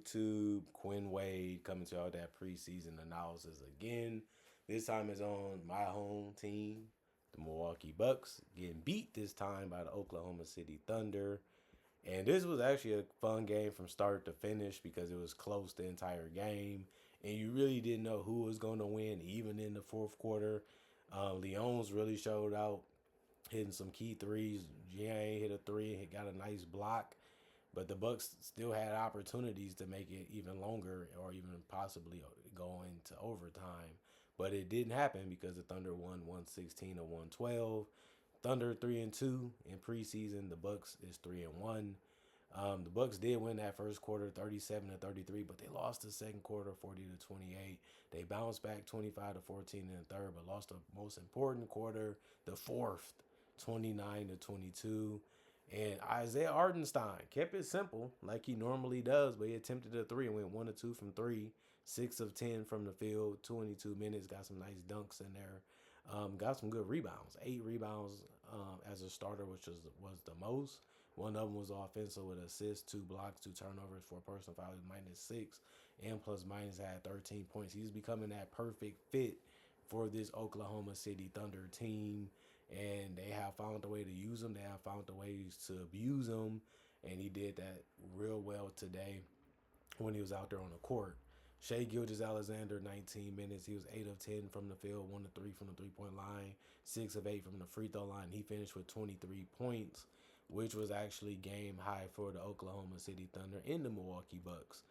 YouTube? Quinn Wade coming to all that preseason analysis again. This time it's on my home team, the Milwaukee Bucks, getting beat this time by the Oklahoma City Thunder. And this was actually a fun game from start to finish because it was close the entire game. And you really didn't know who was going to win, even in the fourth quarter. Leon's really showed out, hitting some key threes. Giannis hit a three, he got a nice block. But the Bucks still had opportunities to make it even longer or even possibly go into overtime. But it didn't happen because the Thunder won 116 to 112. Thunder 3-2 in preseason. The Bucks is 3-1. The Bucks did win that first quarter 37-33, but they lost the second quarter 40-28. They bounced back 25-14 in the third, but lost the most important quarter, the fourth, 29-22. And Isaiah Hartenstein kept it simple like he normally does, but he attempted a three and went 1-2 from three, 6 of 10 from the field, 22 minutes, got some nice dunks in there. Got some good rebounds, 8 rebounds as a starter, which was the most. One of them was offensive with assists, 2 blocks, 2 turnovers, 4 personal fouls, -6, and plus minus had 13 points. He's becoming that perfect fit for this Oklahoma City Thunder team, and they have found a way to use him. They have found the ways to abuse him, and he did that real well today when he was out there on the court. Shea Gilgeous-Alexander, 19 minutes. He was 8 of 10 from the field, 1 of 3 from the three-point line, 6 of 8 from the free throw line. He finished with 23 points, which was actually game high for the Oklahoma City Thunder and the Milwaukee Bucks.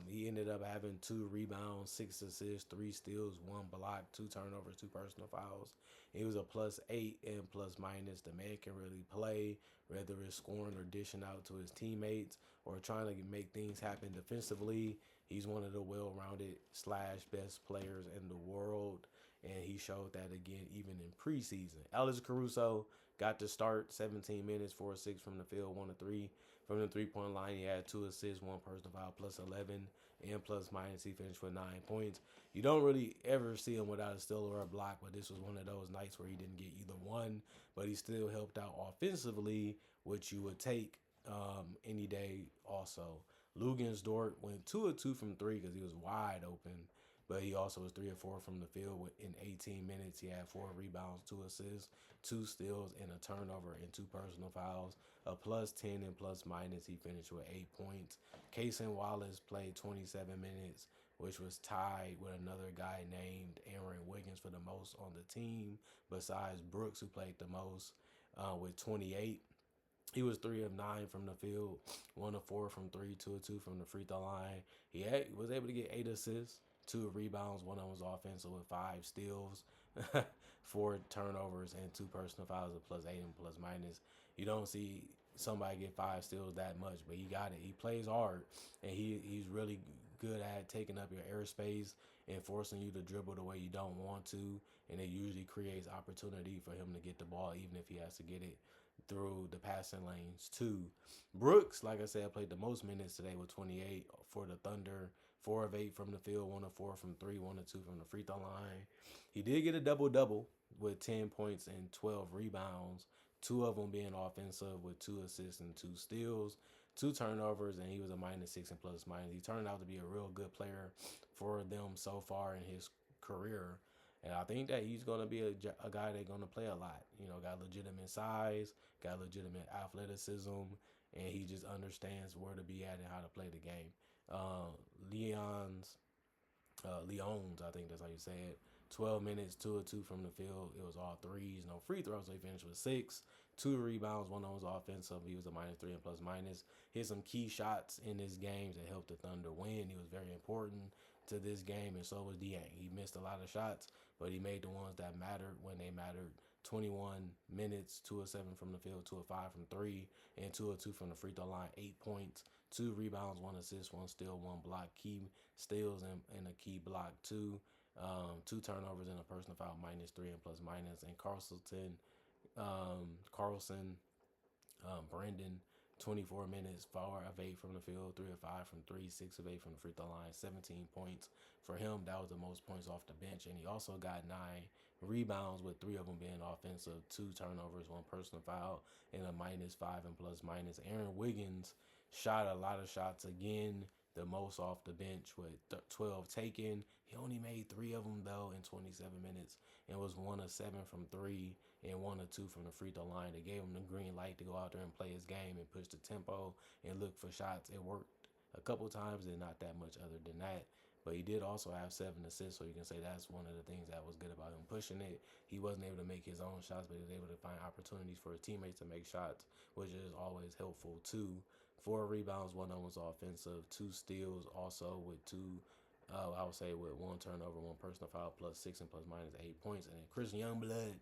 He ended up having 2 rebounds, 6 assists, 3 steals, 1 block, 2 turnovers, 2 personal fouls. He was a +8 and plus minus. The man can really play, whether it's scoring or dishing out to his teammates or trying to make things happen defensively. He's one of the well-rounded / best players in the world, and he showed that again even in preseason. Alex Caruso got to start 17 minutes, 4 of 6 from the field, 1 of 3 from the three-point line. He had 2 assists, 1 personal foul, plus 11, and plus minus. He finished with 9 points. You don't really ever see him without a steal or a block, but this was one of those nights where he didn't get either one, but he still helped out offensively, which you would take any day also. Lugens Dort went 2 of 2 from 3 because he was wide open, but he also was 3 of 4 from the field in 18 minutes. He had 4 rebounds, 2 assists, 2 steals, and a turnover, and 2 personal fouls. A +10 and plus minus. He finished with 8 points. Cason Wallace played 27 minutes, which was tied with another guy named Aaron Wiggins for the most on the team, besides Brooks, who played the most with 28. He was 3 of 9 from the field, 1 of 4 from 3, 2 of 2 from the free throw line. Was able to get 8 assists, 2 rebounds, 1 of them was offensive with 5 steals, 4 turnovers, and 2 personal fouls of +8 and plus minus. You don't see somebody get 5 steals that much, but he got it. He plays hard, and he's really good at taking up your airspace and forcing you to dribble the way you don't want to, and it usually creates opportunity for him to get the ball, even if he has to get it through the passing lanes too. Brooks, like I said, played the most minutes today with 28 for the Thunder, 4 of 8 from the field, 1 of 4 from 3, 1 of 2 from the free throw line. He did get a double-double with 10 points and 12 rebounds, 2 of them being offensive with 2 assists and 2 steals, 2 turnovers, and he was a -6 and plus minus. He turned out to be a real good player for them so far in his career. And I think that he's going to be a guy that's going to play a lot. You know, got legitimate size, got legitimate athleticism, and he just understands where to be at and how to play the game. Leons, I think that's how you say it. 12 minutes, 2 of 2 from the field. It was all threes, no free throws. So he finished with 6, 2 rebounds. One of them was offensive. He was a -3 and plus minus. Hit some key shots in this game that helped the Thunder win. He was very important to this game, and so was Dieng. He missed a lot of shots, but he made the ones that mattered when they mattered. 21 minutes, 2 of 7 from the field, 2 of 5 from 3, and 2 of 2 from the free throw line. 8 points, 2 rebounds, 1 assist, 1 steal, 1 block. Key steals and a key block too. 2 turnovers and a personal foul, -3 and plus minus. And Carlson, Brandon, 24 minutes, 4 of 8 from the field, 3 of 5 from 3, 6 of 8 from the free throw line, 17 points. For him, that was the most points off the bench. And he also got 9 rebounds, with 3 of them being offensive, 2 turnovers, 1 personal foul, and a -5 and plus minus. Aaron Wiggins shot a lot of shots again, the most off the bench with 12 taken. He only made 3 of them though in 27 minutes and was 1 of 7 from three and 1 of 2 from the free throw line. They gave him the green light to go out there and play his game and push the tempo and look for shots. It worked a couple times and not that much other than that. But he did also have 7 assists, so you can say that's one of the things that was good about him pushing it. He wasn't able to make his own shots, but he was able to find opportunities for his teammates to make shots, which is always helpful too. 4 rebounds, one of them was offensive, 2 steals also with I would say with 1 turnover, 1 personal foul, +6 and +minus 8 points. And then Chris Youngblood,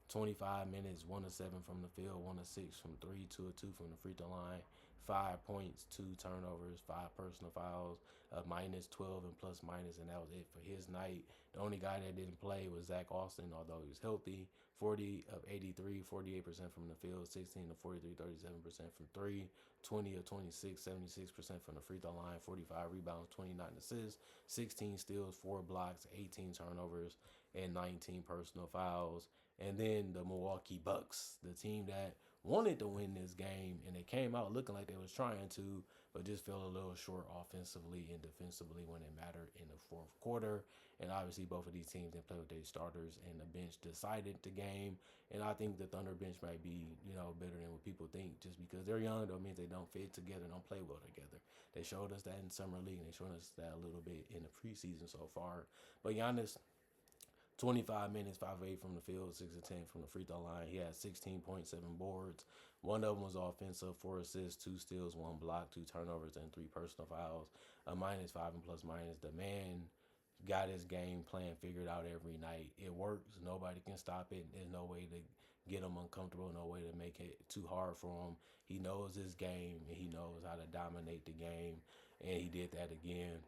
25 minutes, 1 of 7 from the field, 1 of 6 from three, 2 of 2 from the free throw line, 5 points, 2 turnovers, 5 personal fouls, -12 and +minus, and that was it for his night. The only guy that didn't play was Zach Austin, although he was healthy. 40 of 83, 48% from the field, 16 of 43, 37% from three, 20 of 26, 76% from the free throw line, 45 rebounds, 29 assists, 16 steals, 4 blocks, 18 turnovers, and 19 personal fouls. And then the Milwaukee Bucks, the team that wanted to win this game, and they came out looking like they was trying to, but just fell a little short offensively and defensively when it mattered in the fourth quarter. And obviously both of these teams didn't play with their starters, and the bench decided the game. And I think the Thunder bench might be, better than what people think. Just because they're young don't mean they don't fit together, don't play well together. They showed us that in summer league, and they showed us that a little bit in the preseason so far. But Giannis, 25 minutes, 5 of 8 from the field, 6 of 10 from the free throw line. He had 16.7 boards. One of them was offensive, 4 assists, 2 steals, 1 block, 2 turnovers, and 3 personal fouls. A -5 and +minus. The man got his game plan figured out every night. It works. Nobody can stop it. There's no way to get him uncomfortable, no way to make it too hard for him. He knows his game, and he knows how to dominate the game, and he did that again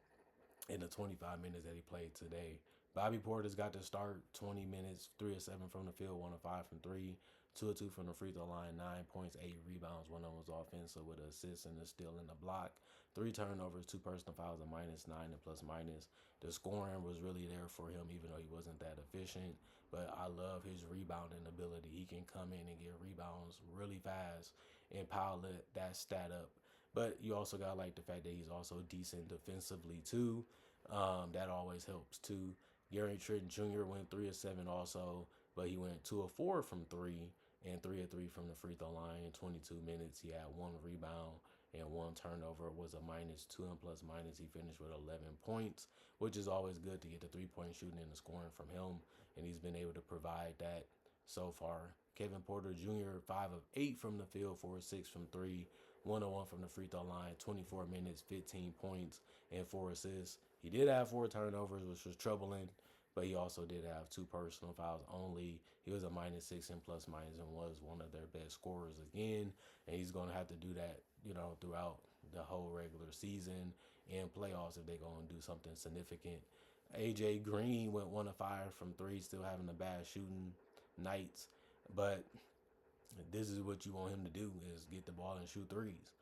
in the 25 minutes that he played today. Bobby Portis got to start 20 minutes, 3 of 7 from the field, 1 of 5 from three, 2 of 2 from the free throw line, 9 points, 8 rebounds. One of them was offensive with an assist and a steal and a block, 3 turnovers, 2 personal fouls, a -9 and +minus. The scoring was really there for him, even though he wasn't that efficient. But I love his rebounding ability. He can come in and get rebounds really fast and pile that stat up. But you also got like the fact that he's also decent defensively too. That always helps too. Gary Trent Jr. went 3 of 7 also, but he went 2 of 4 from three and 3 of 3 from the free throw line in 22 minutes. He had 1 rebound and 1 turnover. It was a -2 and +minus. He finished with 11 points, which is always good to get the 3-point shooting and the scoring from him, and he's been able to provide that so far. Kevin Porter Jr., 5 of 8 from the field, 4 of 6 from three, 1 of 1 from the free throw line, 24 minutes, 15 points, and 4 assists. He did have 4 turnovers, which was troubling, but he also did have 2 personal fouls only. He was a -6 and +minus and was one of their best scorers again. And he's going to have to do that, throughout the whole regular season and playoffs if they're going to do something significant. AJ Green went 1 of 5 from three, still having a bad shooting nights. But this is what you want him to do, is get the ball and shoot threes.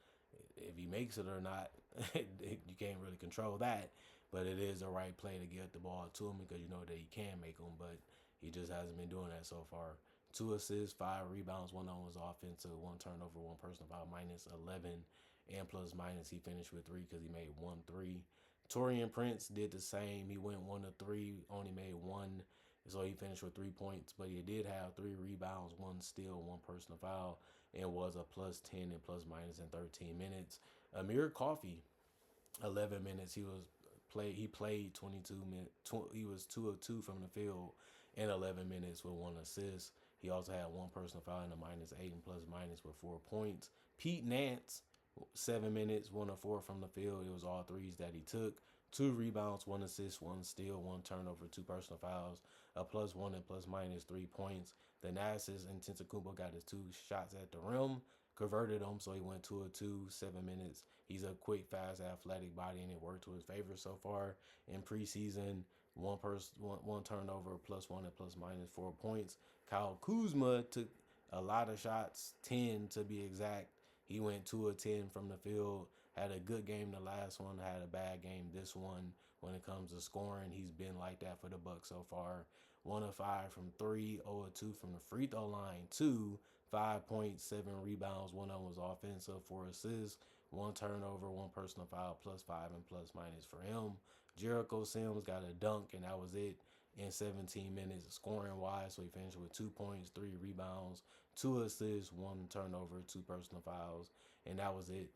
If he makes it or not, you can't really control that. But it is the right play to get the ball to him because you know that he can make them, but he just hasn't been doing that so far. 2 assists, 5 rebounds, 1 of them was offensive, 1 turnover, 1 personal foul, -11 and +minus. He finished with 3 because he made 1 3. Torian Prince did the same. He went 1 of 3, only made 1, so he finished with 3 points. But he did have 3 rebounds, 1 steal, 1 personal foul, and was a +10 and +minus in 13 minutes. Amir Coffey, 11 minutes. He played 22 minutes. He was 2 of 2 from the field in 11 minutes with 1 assist. He also had 1 personal foul and a -8 and +minus with 4 points. Pete Nance, 7 minutes, 1 of 4 from the field. It was all threes that he took. 2 rebounds, 1 assist, 1 steal, 1 turnover, 2 personal fouls, a +1 and +minus 3 points. The Nassus and Antetokounmpo got his 2 shots at the rim, converted them, so he went 2 of 2, 7 minutes. He's a quick, fast, athletic body, and it worked to his favor so far in preseason. One turnover, +1 and +minus 4 points. Kyle Kuzma took a lot of shots, 10 to be exact. He went 2 of 10 from the field. Had a good game the last one, had a bad game this one. When it comes to scoring, he's been like that for the Bucks so far. 1 of 5 from three, 0 of 2 from the free throw line, 5 points, 7 rebounds. One of them was offensive, 4 assists, one turnover, one personal foul, +5 and plus minus for him. Jericho Sims got a dunk, and that was it in 17 minutes scoring wise. So he finished with 2 points, 3 rebounds, 2 assists, one turnover, two personal fouls, and that was it.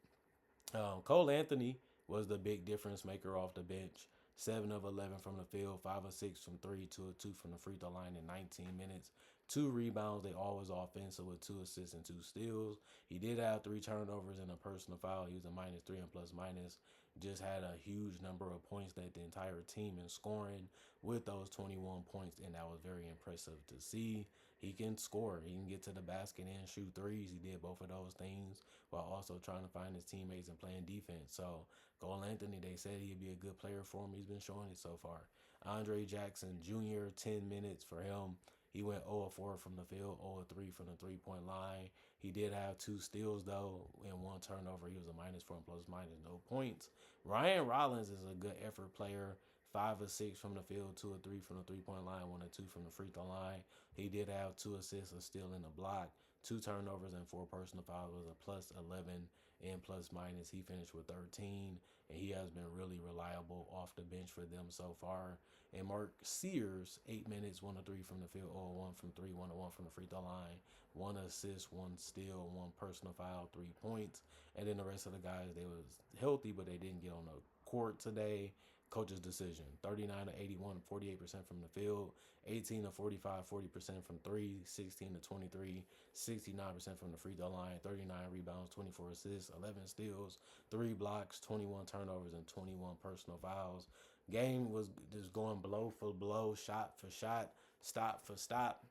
Cole Anthony was the big difference maker off the bench. 7 of 11 from the field, 5 of 6 from three, 2 of 2 from the free throw line in 19 minutes. 2 rebounds. They always offensive with 2 assists and 2 steals. He did have 3 turnovers and a personal foul. He was a -3 and plus minus. Just had a huge number of points that the entire team in scoring with those 21 points, and that was very impressive to see. He can score. He can get to the basket and shoot threes. He did both of those things while also trying to find his teammates and playing defense. So Cole Anthony, they said he'd be a good player for him. He's been showing it so far. Andre Jackson Jr., 10 minutes for him. He went 0 of 4 from the field, 0 of 3 from the three-point line. He did have 2 steals, though, and 1 turnover. He was a -4 and plus minus, no points. Ryan Rollins is a good effort player. 5 of 6 from the field, 2 of 3 from the three-point line, 1 of 2 from the free throw line. He did have 2 assists, a steal, and a block. 2 turnovers and 4 personal fouls was a +11 and plus minus. He finished with 13, and he has been really reliable off the bench for them so far. And Mark Sears, 8 minutes, 1 of 3 from the field, 0 of 1 from three, 1 of 1 from the free throw line, 1 assist, 1 steal, 1 personal foul, 3 points. And then the rest of the guys, they was healthy, but they didn't get on the court today. Coach's decision: 39 to 81, 48% from the field, 18 to 45, 40% from three, 16 to 23, 69% from the free throw line, 39 rebounds, 24 assists, 11 steals, 3 blocks, 21 turnovers, and 21 personal fouls. Game was just going blow for blow, shot for shot, stop for stop,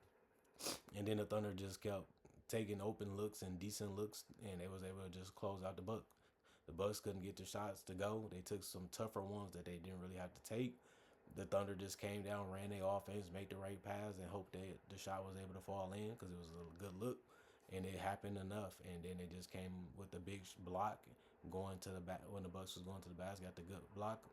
and then the Thunder just kept taking open looks and decent looks, and they was able to just close out the book. The Bucks couldn't get the shots to go. They took some tougher ones that they didn't really have to take. The Thunder just came down, ran their offense, made the right pass, and hoped that the shot was able to fall in because it was a good look. And it happened enough. And then it just came with the big block going to the back when the Bucks was going to the basket, got the good block.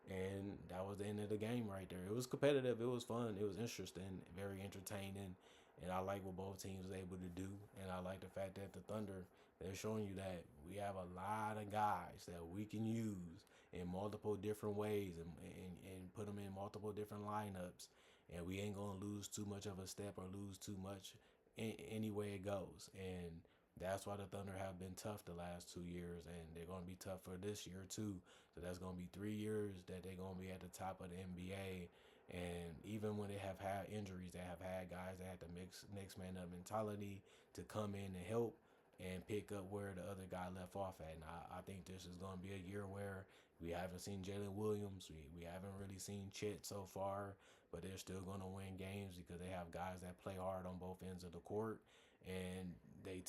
And that was the end of the game right there. It was competitive. It was fun. It was interesting, very entertaining. And I like what both teams was able to do. And I like the fact that the Thunder, they're showing you that we have a lot of guys that we can use in multiple different ways and put them in multiple different lineups. And we ain't going to lose too much of a step or lose too much any way it goes. And that's why the Thunder have been tough the last 2 years. And they're going to be tough for this year, too. So that's going to be 3 years that they're going to be at the top of the NBA. And even when they have had injuries, they have had guys that had the next man up mentality to come in and help and pick up where the other guy left off at. And I think this is going to be a year where we haven't seen Jalen Williams. We haven't really seen Chet so far, but they're still going to win games because they have guys that play hard on both ends of the court, and they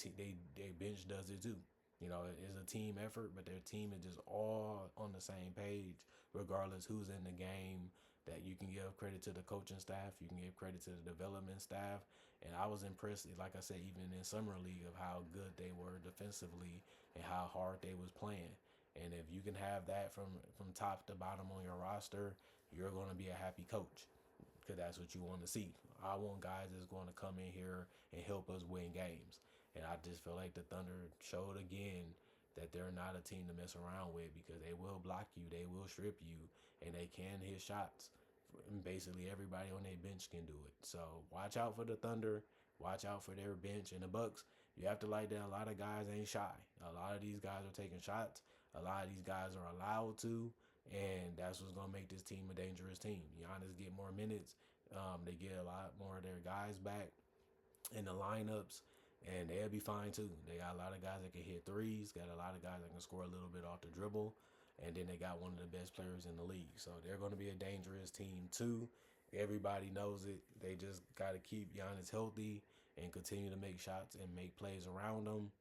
bench does it too. You know, it's a team effort, but their team is just all on the same page, regardless who's in the game. That you can give credit to the coaching staff, you can give credit to the development staff, and I was impressed, like I said, even in summer league, of how good they were defensively and how hard they was playing. And if you can have that from top to bottom on your roster, you're going to be a happy coach because that's what you want to see. I want guys that's going to come in here and help us win games. And I just feel like the Thunder showed again that they're not a team to mess around with because they will block you, they will strip you, and they can hit shots. And basically everybody on their bench can do it. So watch out for the Thunder. Watch out for their bench. And the Bucks, you have to like that a lot of guys ain't shy. A lot of these guys are taking shots. A lot of these guys are allowed to. And that's what's going to make this team a dangerous team. Giannis get more minutes. They get a lot more of their guys back in the lineups. And they'll be fine too. They got a lot of guys that can hit threes. Got a lot of guys that can score a little bit off the dribble. And then they got one of the best players in the league. So they're going to be a dangerous team too. Everybody knows it. They just got to keep Giannis healthy and continue to make shots and make plays around them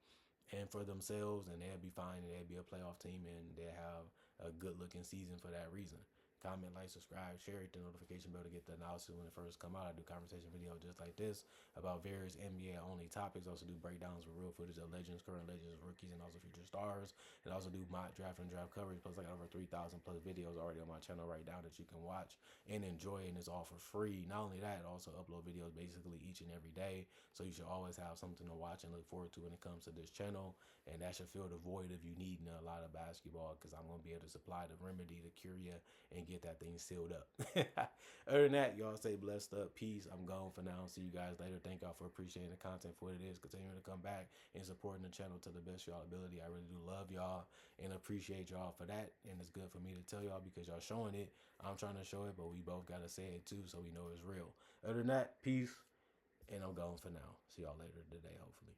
and for themselves. And they'll be fine. And they'll be a playoff team. And they'll have a good looking season for that reason. comment, like, subscribe, share it, the notification bell to get the announcements when it first come out. I do conversation videos just like this about various NBA only topics. Also do breakdowns with real footage of legends, current legends, rookies, and also future stars. And also do mock draft and draft coverage. Plus, I got over 3,000 plus videos already on my channel right now that you can watch and enjoy, and it's all for free. Not only that, I also upload videos basically each and every day, so you should always have something to watch and look forward to when it comes to this channel. And that should fill the void of you needing a lot of basketball, because I'm going to be able to supply the remedy, the cure you, and get that thing sealed up. Other than that, y'all stay blessed up. Peace. I'm gone for now. See you guys later. Thank y'all for appreciating the content for what it is. Continuing to come back and supporting the channel to the best of y'all ability. I really do love y'all and appreciate y'all for that. And it's good for me to tell y'all because y'all showing it. I'm trying to show it, but we both got to say it too, so we know it's real. Other than that, peace. And I'm gone for now. See y'all later today, hopefully.